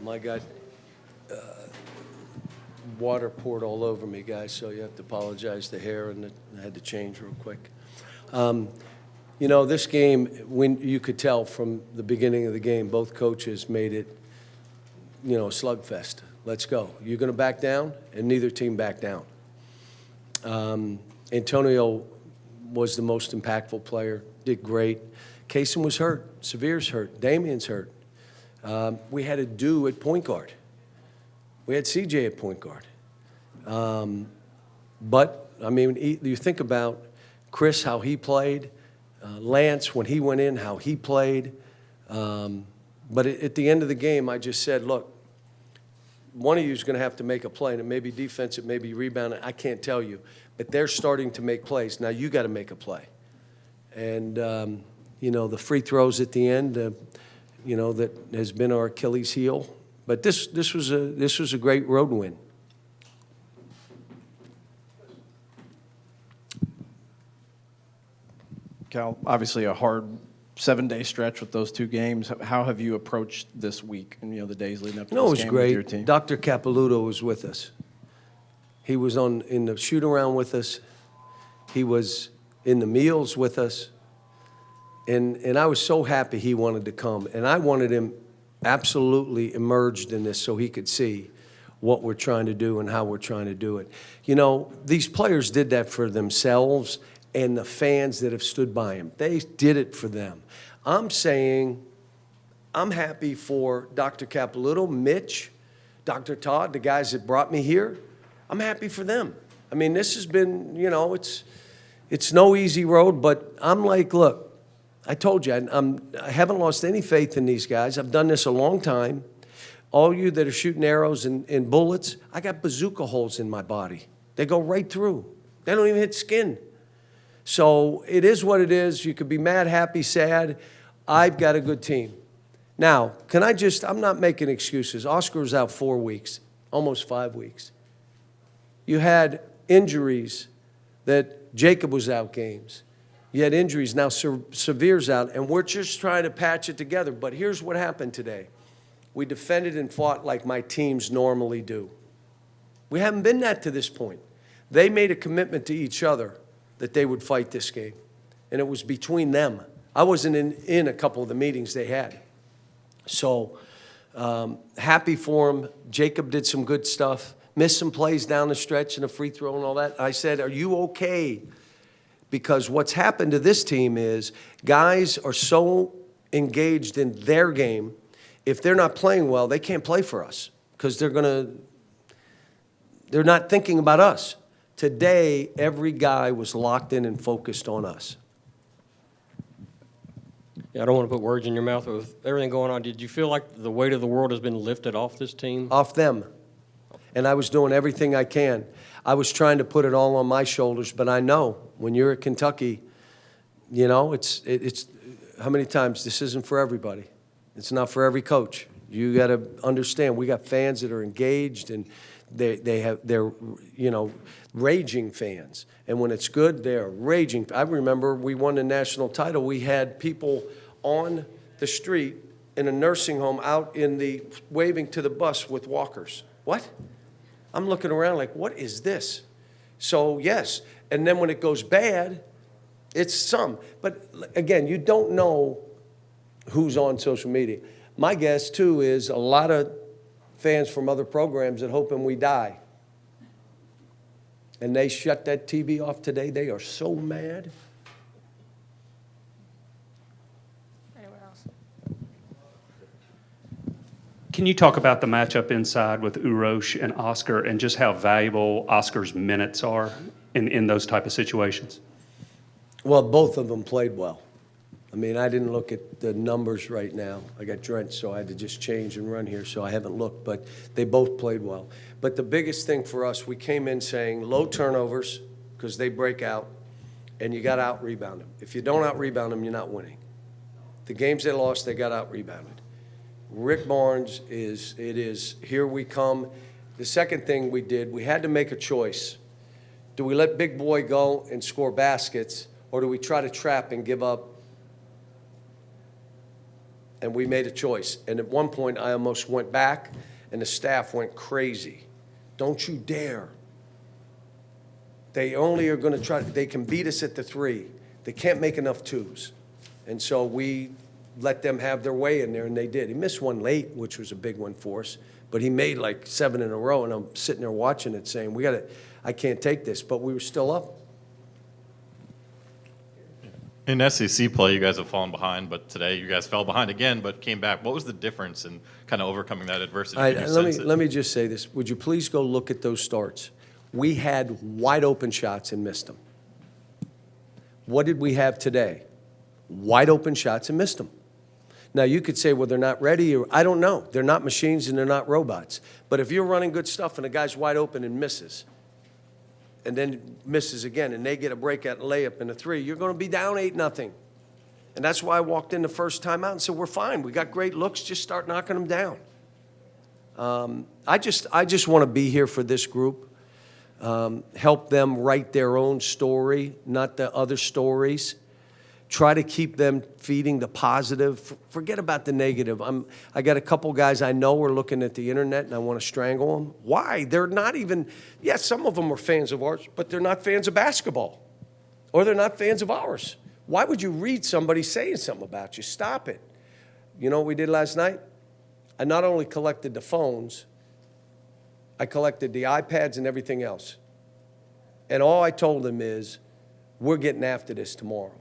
something. I got water poured all over me, guys, so you have to apologize. The hair and I had to change real quick. You know, this game, when you could tell from the beginning of the game, both coaches made it, you know, a slugfest. Let's go. You're going to back down, and neither team backed down. Antonio was the most impactful player, did great. Kaysen was hurt. Severe's hurt. Damian's hurt. We had a do at point guard. We had CJ at point guard. But, I mean, you think about Chris, how he played, Lance, when he went in, how he played. But at the end of the game, I just said, look, one of you is going to have to make a play, and it may be defense, it may be rebounding, I can't tell you. But they're starting to make plays. Now you got to make a play. And, you know, the free throws at the end, you know, that has been our Achilles heel. But this was a great road win. Cal, obviously a hard 7-day stretch with those two games. How have you approached this week and, you know, the days leading up to this game with your team? No, it was great. Dr. Capilouto was with us. He was in the shoot-around with us. He was in the meals with us. And I was so happy he wanted to come. And I wanted him absolutely immersed in this so he could see what we're trying to do and how we're trying to do it. You know, these players did that for themselves and the fans that have stood by him. They did it for them. I'm saying I'm happy for Dr. Capilouto, Mitch, Dr. Todd, the guys that brought me here. I'm happy for them. I mean, this has been, you know, it's no easy road, but I'm like, look, I told you, I haven't lost any faith in these guys. I've done this a long time. All you that are shooting arrows and bullets, I got bazooka holes in my body. They go right through. They don't even hit skin. So it is what it is. You could be mad, happy, sad. I've got a good team. Now, I'm not making excuses. Oscar was out 4 weeks, almost 5 weeks. You had injuries that Jacob was out games. You had injuries. Now Severe's out, and we're just trying to patch it together. But here's what happened today. We defended and fought like my teams normally do. We haven't been that to this point. They made a commitment to each other that they would fight this game, and it was between them. I wasn't in a couple of the meetings they had. So happy for them. Jacob did some good stuff. Missed some plays down the stretch and a free throw and all that. I said, are you okay? Because what's happened to this team is guys are so engaged in their game, if they're not playing well, they can't play for us because they're not thinking about us. Today, every guy was locked in and focused on us. Yeah, I don't want to put words in your mouth. With everything going on, did you feel like the weight of the world has been lifted off this team? Off them. And I was doing everything I can. I was trying to put it all on my shoulders, but I know when you're at Kentucky, you know, it's how many times this isn't for everybody. It's not for every coach. You got to understand, we got fans that are engaged and they're you know, raging fans. And when it's good, they're raging. I remember we won the national title. We had people on the street in a nursing home out in the waving to the bus with walkers. What? I'm looking around like, what is this? So, yes. And then when it goes bad, it's some. But, again, you don't know who's on social media. My guess, too, is a lot of fans from other programs that hoping we die. And they shut that TV off today. They are so mad. Anyone else? Can you talk about the matchup inside with Urosh and Oscar and just how valuable Oscar's minutes are in those type of situations? Well, both of them played well. I mean, I didn't look at the numbers right now. I got drenched, so I had to just change and run here, so I haven't looked. But they both played well. But the biggest thing for us, we came in saying low turnovers because they break out, and you got to out-rebound them. If you don't out-rebound them, you're not winning. The games they lost, they got out-rebounded. Rick Barnes is here we come. The second thing we did, we had to make a choice. Do we let Big Boy go and score baskets, or do we try to trap and give up And we made a choice. And at one point, I almost went back, and the staff went crazy. Don't you dare. They only are going to try, they can beat us at the 3. They can't make enough 2s. And so we let them have their way in there, and they did. He missed one late, which was a big one for us, but he made like 7 in a row, and I'm sitting there watching it saying, I can't take this, but we were still up. In SEC play, you guys have fallen behind, but today you guys fell behind again, but came back. What was the difference in kind of overcoming that adversity? Let me just say this. Would you please go look at those starts? We had wide open shots and missed them. What did we have today? Wide open shots and missed them. Now, you could say, well, they're not ready, or I don't know. They're not machines and they're not robots. But if you're running good stuff and a guy's wide open and misses, and then misses again, and they get a breakout layup in a 3, you're going to be down 8-0. And that's why I walked in the first time out and said, we're fine. We got great looks. Just start knocking them down. I just want to be here for this group, help them write their own story, not the other stories. Try to keep them feeding the positive. Forget about the negative. I got a couple guys I know are looking at the internet, and I want to strangle them. Why? They're not even, yes, some of them are fans of ours, but they're not fans of basketball, or they're not fans of ours. Why would you read somebody saying something about you? Stop it. You know what we did last night? I not only collected the phones, I collected the iPads and everything else. And all I told them is, we're getting after this tomorrow.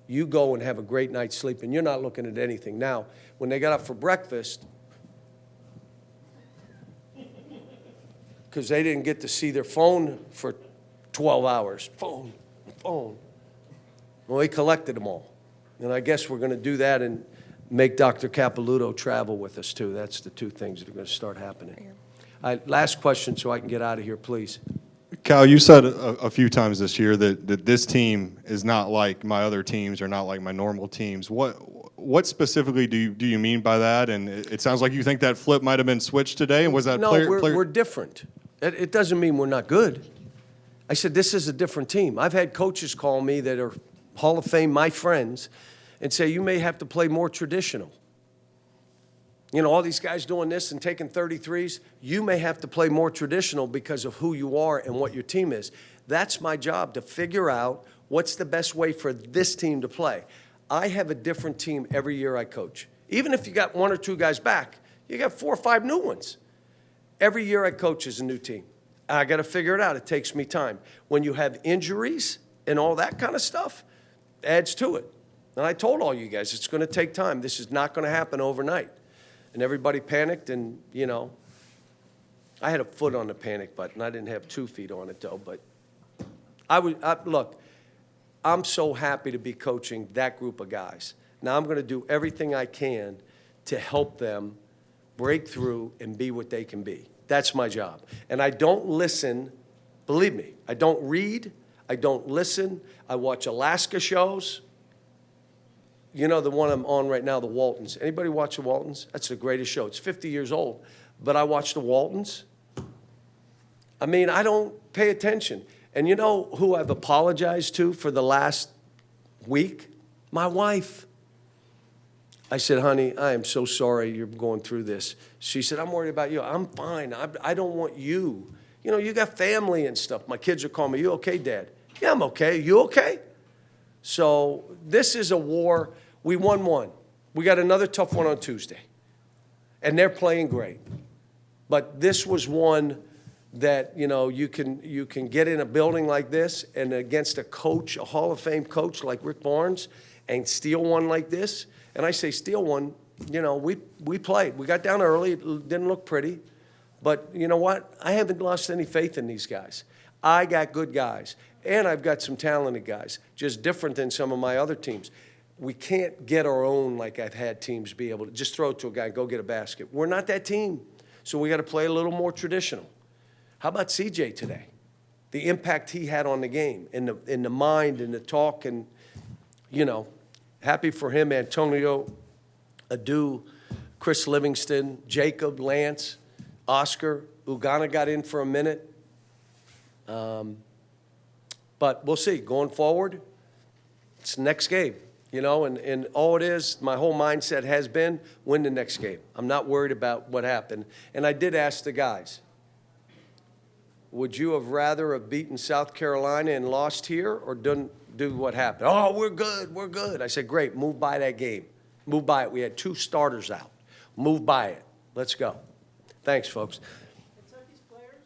You go and have a great night's sleep, and you're not looking at anything. Now, when they got up for breakfast, because they didn't get to see their phone for 12 hours. Phone. Well, we collected them all. And I guess we're going to do that and make Dr. Capilouto travel with us, too. That's the 2 things that are going to start happening. Last question so I can get out of here, please. Cal, you said a few times this year that this team is not like my other teams or not like my normal teams. What specifically do you mean by that? And it sounds like you think that flip might have been switched today. And was that player? We're different. It doesn't mean we're not good. I said this is a different team. I've had coaches call me that are Hall of Fame, my friends, and say you may have to play more traditional. You know, all these guys doing this and taking 33s, you may have to play more traditional because of who you are and what your team is. That's my job, to figure out what's the best way for this team to play. I have a different team every year I coach. Even if you got 1 or 2 guys back, you got 4 or 5 new ones. Every year I coach is a new team. I got to figure it out. It takes me time. When you have injuries and all that kind of stuff, it adds to it. And I told all you guys, it's going to take time. This is not going to happen overnight. And everybody panicked, and, you know, I had a foot on the panic button. I didn't have 2 feet on it, though. But look, I'm so happy to be coaching that group of guys. Now I'm going to do everything I can to help them break through and be what they can be. That's my job. And I don't listen, believe me, I don't read, I don't listen. I watch Alaska shows. You know, the one I'm on right now, the Waltons. Anybody watch the Waltons? That's the greatest show. It's 50 years old. But I watch the Waltons. I mean, I don't pay attention. And you know who I've apologized to for the last week? My wife. I said, honey, I am so sorry you're going through this. She said, I'm worried about you. I'm fine. I don't want you. You know, you got family and stuff. My kids are calling me, you okay, Dad? Yeah, I'm okay. You okay? So this is a war. We won one. We got another tough one on Tuesday. And they're playing great. But this was one that, you know, you can get in a building like this and against a coach, a Hall of Fame coach like Rick Barnes, and steal one like this. And I say steal one, you know, we played. We got down early. It didn't look pretty. But you know what? I haven't lost any faith in these guys. I got good guys. And I've got some talented guys, just different than some of my other teams. We can't get our own like I've had teams be able to just throw it to a guy and go get a basket. We're not that team. So we got to play a little more traditional. How about CJ today? The impact he had on the game, in the mind, and the talk, and, you know, happy for him, Antonio, Adu, Chris Livingston, Jacob, Lance, Oscar. Ugana got in for a minute. But we'll see. Going forward, it's the next game. You know, and all it is, my whole mindset has been, win the next game. I'm not worried about what happened. And I did ask the guys, would you have rather have beaten South Carolina and lost here or done do what happened? Oh, we're good, we're good. I said, great, move by that game. Move by it. We had 2 starters out. Move by it. Let's go. Thanks, folks.